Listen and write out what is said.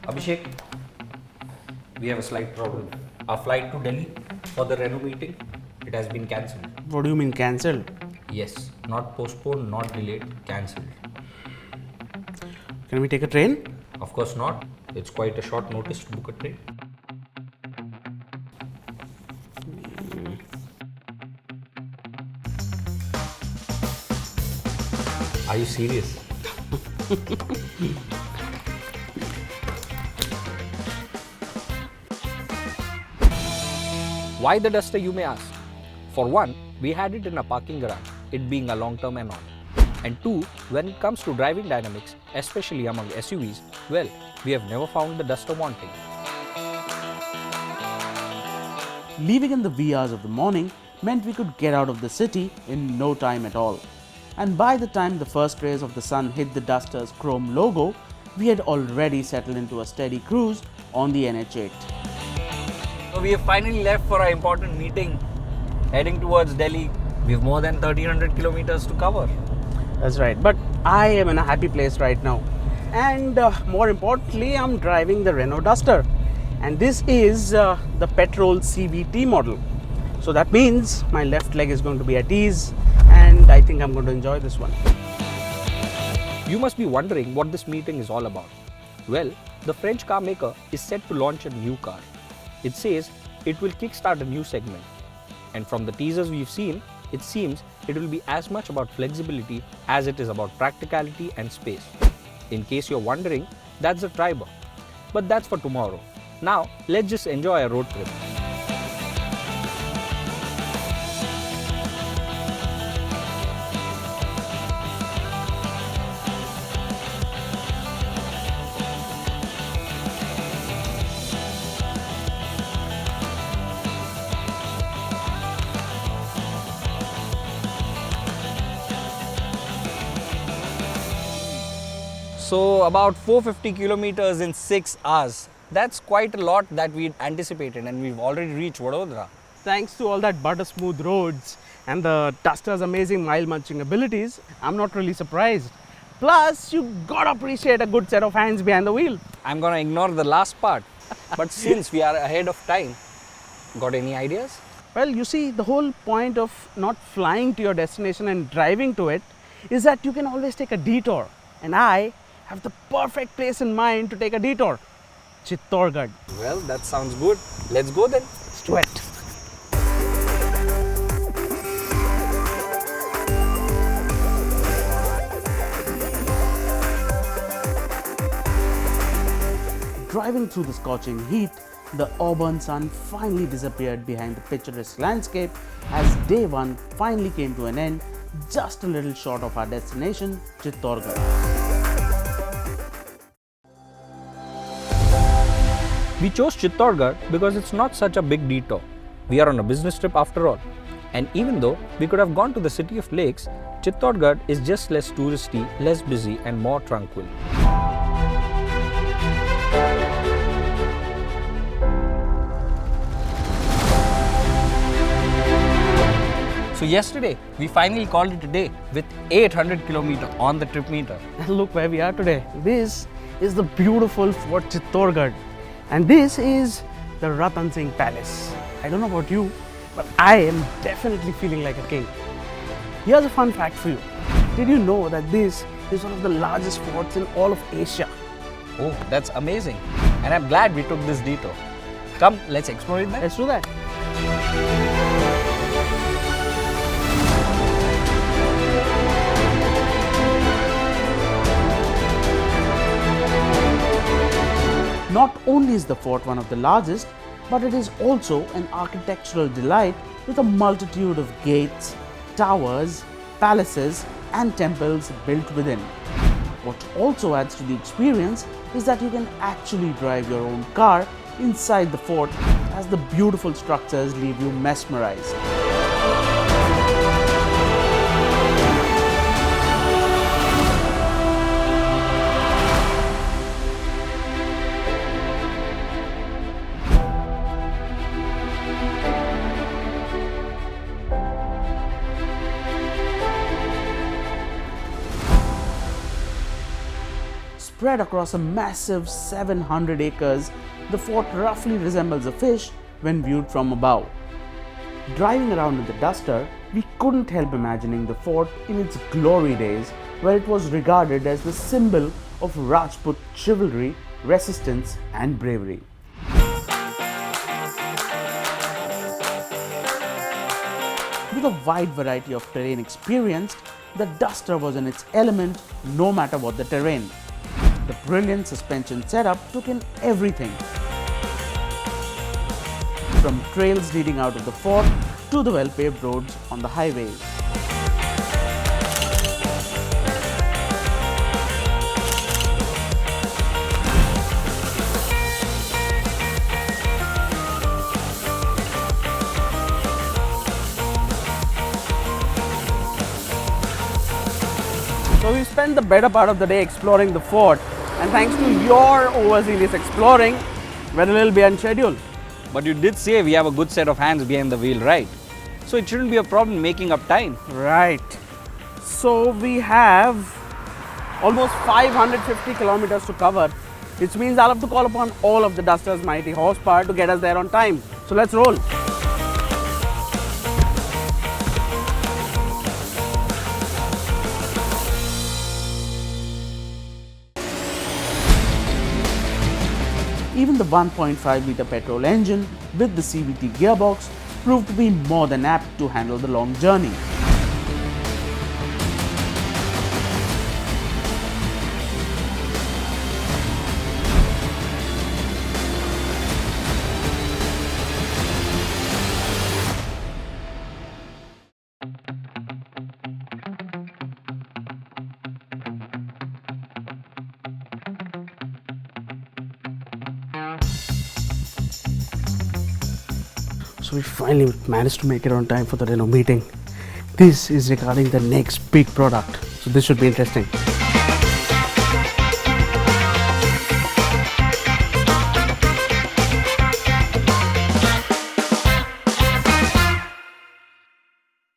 Abhishek, we have a slight problem. Our flight to Delhi for the Renault meeting, it has been cancelled. What do you mean cancelled? Yes, not postponed, not delayed, cancelled. Can we take a train? Of course not. It's quite a short notice to book a train. Are you serious? Why the Duster, you may ask? For one, we had it in a parking garage, it being a long-term and all. And two, when it comes to driving dynamics, especially among SUVs, well, we have never found the Duster wanting. Leaving in the wee hours of the morning meant we could get out of the city in no time at all. And by the time the first rays of the sun hit the Duster's chrome logo, we had already settled into a steady cruise on the NH8. So we have finally left for our important meeting, heading towards Delhi. We have more than 1300 kilometers to cover. That's right, but I am in a happy place right now. And more importantly, I'm driving the Renault Duster. And this is the petrol CVT model. So that means my left leg is going to be at ease, and I think I'm going to enjoy this one. You must be wondering what this meeting is all about. Well, the French car maker is set to launch a new car. It says it will kickstart a new segment. And from the teasers we've seen, it seems it will be as much about flexibility as it is about practicality and space. In case you're wondering, that's the Triber. But that's for tomorrow. Now, let's just enjoy a road trip. So about 450 kilometers in 6 hours. That's quite a lot that we'd anticipated, and we've already reached Vadodara. Thanks to all that butter smooth roads and the Duster's amazing mile munching abilities, I'm not really surprised. Plus, you gotta appreciate a good set of hands behind the wheel. I'm gonna ignore the last part. But since we are ahead of time, got any ideas? Well, you see, the whole point of not flying to your destination and driving to it is that you can always take a detour. And I have the perfect place in mind to take a detour. Chittorgarh. Well, that sounds good. Let's go then. Let's do it. Driving through the scorching heat, the auburn sun finally disappeared behind the picturesque landscape as day one finally came to an end, just a little short of our destination, Chittorgarh. We chose Chittorgarh because it's not such a big detour. We are on a business trip after all. And even though we could have gone to the city of lakes, Chittorgarh is just less touristy, less busy and more tranquil. So yesterday, we finally called it a day with 800 kilometers on the trip meter. And look where we are today. This is the beautiful Fort Chittorgarh. And this is the Ratan Singh Palace. I don't know about you, but I am definitely feeling like a king. Here's a fun fact for you. Did you know that this is one of the largest forts in all of Asia? Oh, that's amazing. And I'm glad we took this detour. Come, let's explore it then. Let's do that. Not only is the fort one of the largest, but it is also an architectural delight with a multitude of gates, towers, palaces and temples built within. What also adds to the experience is that you can actually drive your own car inside the fort as the beautiful structures leave you mesmerized. spread across a massive 700 acres, the fort roughly resembles a fish when viewed from above. Driving around in the Duster, we couldn't help imagining the fort in its glory days, where it was regarded as the symbol of Rajput chivalry, resistance and bravery. With a wide variety of terrain experienced, the Duster was in its element no matter what the terrain. The brilliant suspension setup took in everything, from trails leading out of the fort to the well-paved roads on the highways. So we spent the better part of the day exploring the fort, and thanks to your overzealous exploring, we're a little behind schedule. But you did say we have a good set of hands behind the wheel, right? So it shouldn't be a problem making up time. Right. So we have almost 550 kilometers to cover, which means I'll have to call upon all of the Duster's mighty horsepower to get us there on time. So let's roll. Even the 1.5 litre petrol engine with the CVT gearbox proved to be more than apt to handle the long journey. So we finally managed to make it on time for the Renault meeting. This is regarding the next big product, so this should be interesting.